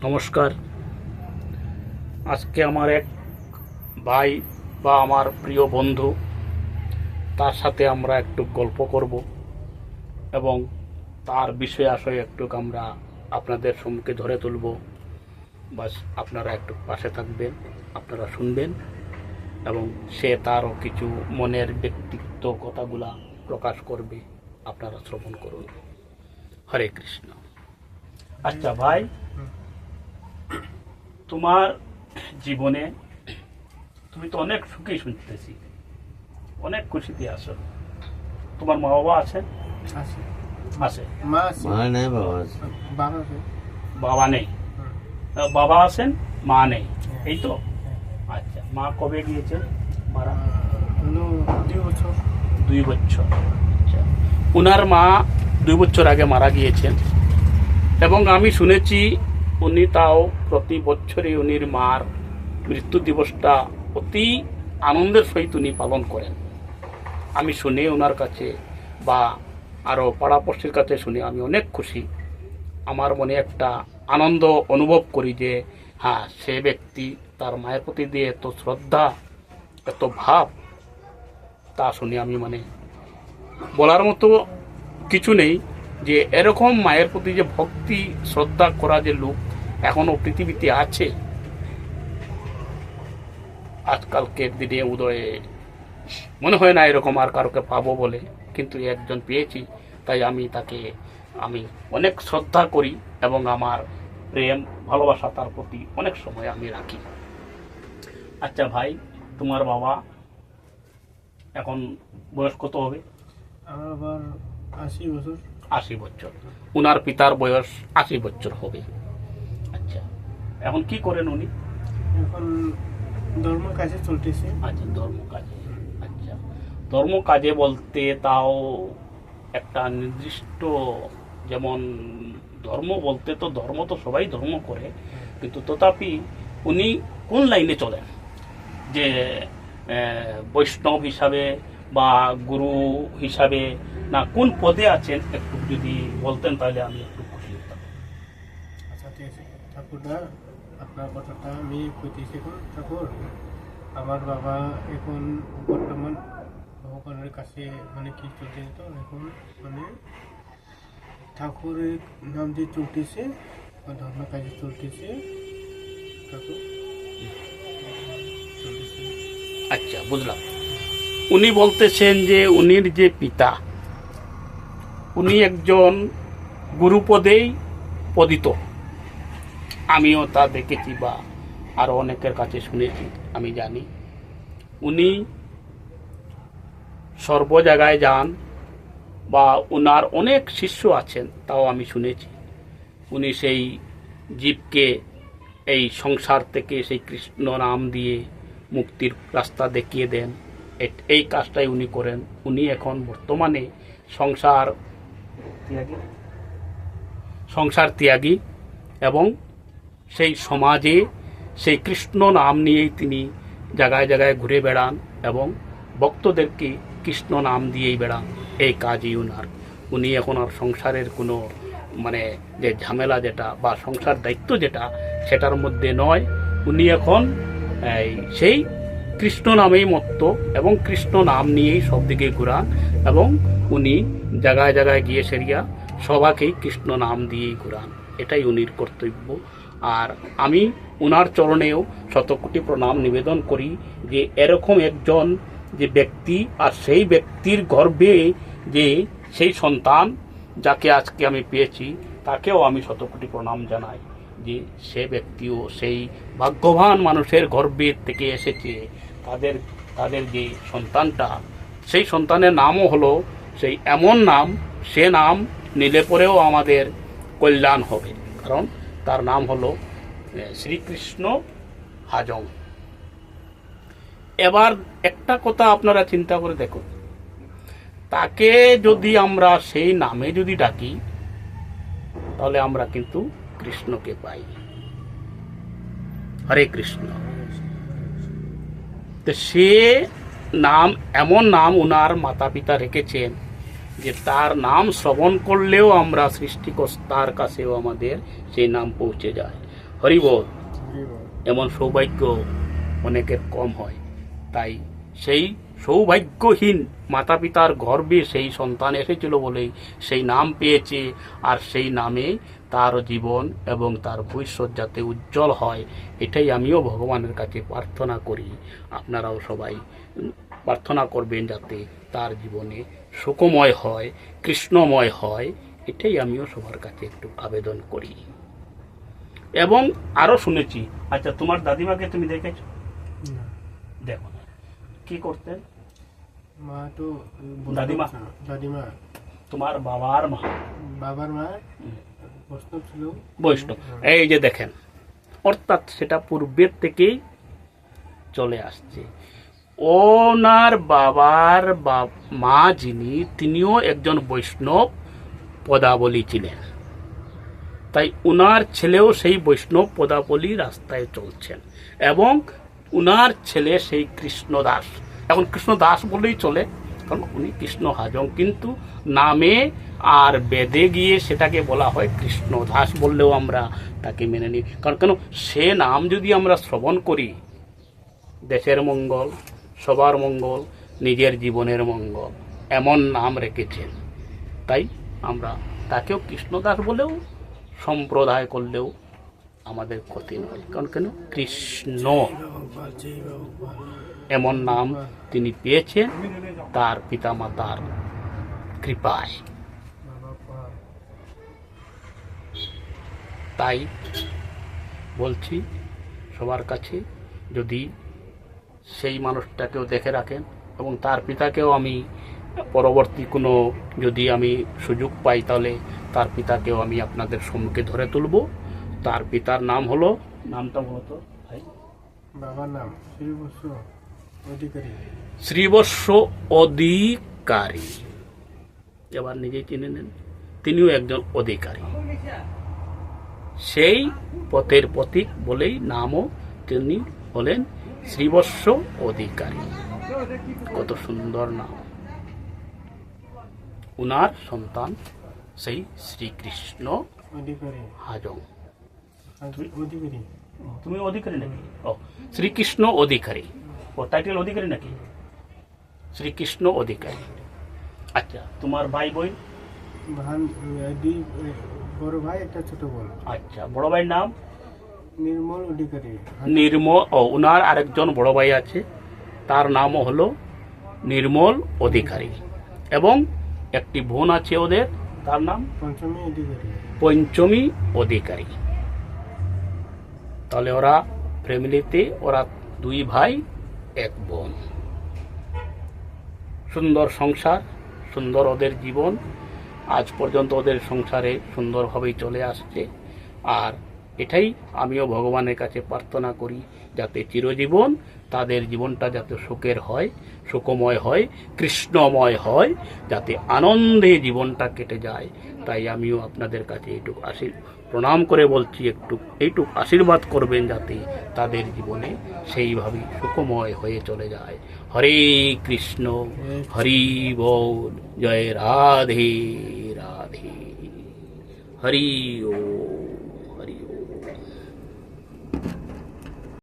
নমস্কার। আজকে আমার এক ভাই বা আমার প্রিয় বন্ধু, তার সাথে আমরা একটু গল্প করব এবং তার বিষয় আশয় একটু আমরা আপনাদের সম্মুখে ধরে তুলব। বাস আপনারা একটু পাশে থাকবেন, আপনারা শুনবেন এবং সে তারও কিছু মনের ব্যক্তিত্ব কথাগুলা প্রকাশ করবে, আপনারা শ্রবণ করুন। হরে কৃষ্ণ। আচ্ছা ভাই, তোমার জীবনে তুমি তো অনেক সুখী শুনতেছি, অনেক খুশিতে আছো। তোমার মা বাবা আছে? আছে। বাবা নেই, বাবা আছেন, মা নেই, এই তো? আচ্ছা, মা কবে গিয়েছেন মারা? 2 বছর। আচ্ছা, উনার মা 2 বছর আগে মারা গিয়েছেন এবং আমি শুনেছি উনি তাও প্রতি বছরই উনির মার মৃত্যু দিবসটা অতি আনন্দের সহিত উনি পালন করেন। আমি শুনে ওনার কাছে বা আরও পাড়াপড়শির কাছে শুনে আমি অনেক খুশি। আমার মনে একটা আনন্দ অনুভব করি যে হ্যাঁ, সে ব্যক্তি তার মায়ের প্রতি দিয়ে এত শ্রদ্ধা, এত ভাব, তা শুনে আমি বলার মতো কিছু নেই যে এরকম মায়ের প্রতি যে ভক্তি শ্রদ্ধা করা যে লোক এখনো পৃথিবীতে আছে। আজকালকের দিনে উদয়ে মনে হয় না এরকম আর কারোকে পাবো বলে, কিন্তু একজন পেয়েছি, তাই আমি তাকে অনেক শ্রদ্ধা করি এবং আমার প্রেম ভালোবাসা তার প্রতি অনেক সময় আমি রাখি। আচ্ছা ভাই, তোমার বাবা এখন বয়স কত হবে? আমার বাবার 80 বছর। 80 বছর। উনার পিতার বয়স 80 বছর হবে। আচ্ছা, এখন কি করেন উনি? এখন ধর্ম কাজে চলতেছে। আচ্ছা, ধর্ম কাজে। আচ্ছা, ধর্ম কাজে বলতে তাও একটা নির্দিষ্ট, যেমন ধর্ম বলতে তো ধর্ম তো সবাই ধর্ম করে, কিন্তু তথাপি উনি কোন লাইনে চলেন? যে বৈষ্ণব হিসাবে বা গুরু হিসাবে, না কোন পদে আছেন? একটু যদি বলতেন তাহলে আমি একটু খুশি হতাম। আচ্ছা ঠিক আছে ঠাকুরদা, আপনার কথাটা আমি কইতেছি। ঠাকুর, আমার বাবা এখন বর্তমান ভগবানের কাছে কি চলতে, তো এখন ঠাকুরের নাম দিয়ে চলতেছে, ধর্ম কাজে চলতেছে। ঠাকুর আচ্ছা, বুঝলাম। উনি বলতেছেন যে উনির যে পিতা, উনি একজন গুরুপদেই পদিত। আমিও তা দেখেছি বা আরো অনেকের কাছে শুনেছি, আমি জানি। উনি সর্ব জায়গায় যান বা উনার অনেক শিষ্য আছেন, তাও আমি শুনেছি। উনি সেই জীবকে এই সংসার থেকে সেই কৃষ্ণ নাম দিয়ে মুক্তির রাস্তা দেখিয়ে দেন। এই কাজটাই উনি করেন। উনি এখন বর্তমানে সংসার ত্যাগী এবং সেই সমাজে সেই কৃষ্ণ নাম নিয়েই তিনি জায়গায় জায়গায় ঘুরে বেড়ান এবং ভক্তদেরকে কৃষ্ণ নাম দিয়েই বেড়ান। এই কাজই উনার। উনি এখন আর সংসারের কোনো যে ঝামেলা যেটা বা সংসার দায়িত্ব যেটা, সেটার মধ্যে নয়। উনি এখন সেই কৃষ্ণ নামেই মত্ত এবং কৃষ্ণ নাম নিয়েই সব দিকে ঘুরান এবং উনি জায়গায় জায়গায় গিয়ে সেরিয়া সবাকেই কৃষ্ণ নাম দিয়েই ঘুরান। এটাই উনির কর্তব্য। আর আমি উনার চরণেও শতকোটি প্রণাম নিবেদন করি যে এরকম একজন যে ব্যক্তি, আর সেই ব্যক্তির গর্ভে যে সেই সন্তান যাকে আজকে আমি পেয়েছি, তাকেও আমি শতকোটি প্রণাম জানাই যে সে ব্যক্তিও সেই ভাগ্যবান মানুষের গর্ভের থেকে এসেছে। তাদের যে সন্তানটা, সেই সন্তানের নামও হলো সেই এমন নাম, সে নাম নিলে পরেও আমাদের কল্যাণ হবে, কারণ তার নাম হলো শ্রীকৃষ্ণ হাজং। এবার একটা কথা আপনারা চিন্তা করে দেখুন, তাকে যদি আমরা সেই নামে যদি ডাকি, তাহলে আমরা কিন্তু কৃষ্ণকে পাই। হরে কৃষ্ণ। তো সে নাম, এমন নাম উনার মাতা পিতা রেখেছেন যে তার নাম শ্রবণ করলেও আমরা সৃষ্টিকর্তার কাছেও আমাদের সেই নাম পৌঁছে যায়। হরিবোল। হরি বল। এমন সৌভাগ্য অনেকের কম হয়, তাই সেই সৌভাগ্যহীন মাতা পিতার গর্ভে সেই সন্তান এসেছিল বলেই সেই নাম পেয়েছে, আর সেই নামে তার জীবন এবং তার ভবিষ্যৎ যাতে উজ্জ্বল হয়, এটাই আমিও ভগবানের কাছে প্রার্থনা করি। আপনারাও সবাই প্রার্থনা করবেন যাতে তার জীবনে সুখময় হয়, কৃষ্ণময় হয়, এটাই আমিও সবার কাছে একটু আবেদন করি। এবং আরো শুনেছি, আচ্ছা তোমার দাদিমাকে তুমি দেখেছো? না, দেখো না, কি করতেন? মা তো বৈষ্ণব দাদিমা? ছিল। দাদিমা, তোমার বাবার মা বাবার মা বৈষ্ণব ছিল। বৈষ্ণব। এই যে দেখেন, অর্থাৎ সেটা পূর্বের থেকেই চলে আসছে। ওনার বাবার মা যিনি, তিনিও একজন বৈষ্ণব পদাবলী ছিলেন, তাই উনার ছেলেও সেই বৈষ্ণব পদাবলী রাস্তায় চলছেন, এবং উনার ছেলে সেই কৃষ্ণদাস, এখন কৃষ্ণদাস বলেই চলে, কারণ উনি কৃষ্ণ হাজং, কিন্তু নামে আর বেদে গিয়ে সেটাকে বলা হয় কৃষ্ণদাস বললেও আমরা তাকে মেনে নিই। কারণ কেন, সে নাম যদি আমরা শ্রবণ করি, দেশের মঙ্গল, সবার মঙ্গল, নিজের জীবনের মঙ্গল, এমন নাম রেখেছেন, তাই আমরা তাকেও কৃষ্ণদাস বলেও সম্প্রদায় করলেও আমাদের ক্ষতি নয়। কারণ কেন, কৃষ্ণ এমন নাম তিনি পেয়েছেন তার পিতামাতার কৃপায়। তাই বলছি সবার কাছে, যদি সেই মানুষটাকেও দেখে রাখেন, এবং তার পিতাকেও আমি পরবর্তী কোনো যদি আমি সুযোগ পাই, তাহলে তার পিতাকেও আমি আপনাদের সম্মুখে ধরে তুলব। তার পিতার নাম হলো, নামটা বলতো ভাই? বাবার নাম শ্রীবৎস অধিকারী। শ্রীবৎস অধিকারী। এবার নিজেই চিনে নেন, তিনিও একজন অধিকারী, সেই পথের প্রতীক বলেই নামও তিনি হলেন শ্রীবৎস অধিকারী। কত সুন্দর নাম। উনার সন্তান সেই শ্রীকৃষ্ণ অধিকারী। হাজং। অধিকারী। তুমি অধিকারী নাকি? ও, শ্রীকৃষ্ণ অধিকারী। ও টাইটেল অধিকারী নাকি? শ্রীকৃষ্ণ অধিকারী। আচ্ছা, তোমার ভাই বোন? বড় ভাই, একটা ছোট বোন। আচ্ছা, বড় ভাইয়ের নাম? নির্মল অধিকারী। নির্মল। ও, উনার আরেকজন বড় ভাই আছে, তার নামও হলো নির্মল অধিকারী, এবং একটি বোন আছে ওদের, তার নাম পঞ্চমী অধিকারী। পঞ্চমী অধিকারী। তাহলে ওরা ফ্যামিলিতে ওরা দুই ভাই এক বোন। সুন্দর সংসার, সুন্দর ওদের জীবন, আজ পর্যন্ত ওদের সংসারে সুন্দরভাবেই চলে আসছে। আর এটাই আমিও ভগবানের কাছে প্রার্থনা করি, যাতে চিরজীবন তাদের জীবনটা যাতে সুখের হয়, সুখময় হয়, কৃষ্ণময় হয়, যাতে আনন্দে জীবনটা কেটে যায়। তাই আমিও আপনাদের কাছে এইটুকু প্রণাম করে বলছি, এইটুকু আশীর্বাদ করবেন যাতে তাদের জীবনে সেইভাবে সুখময় হয়ে চলে যায়। হরে কৃষ্ণ, হরি বল, জয় রাধে রাধে, হরি ও।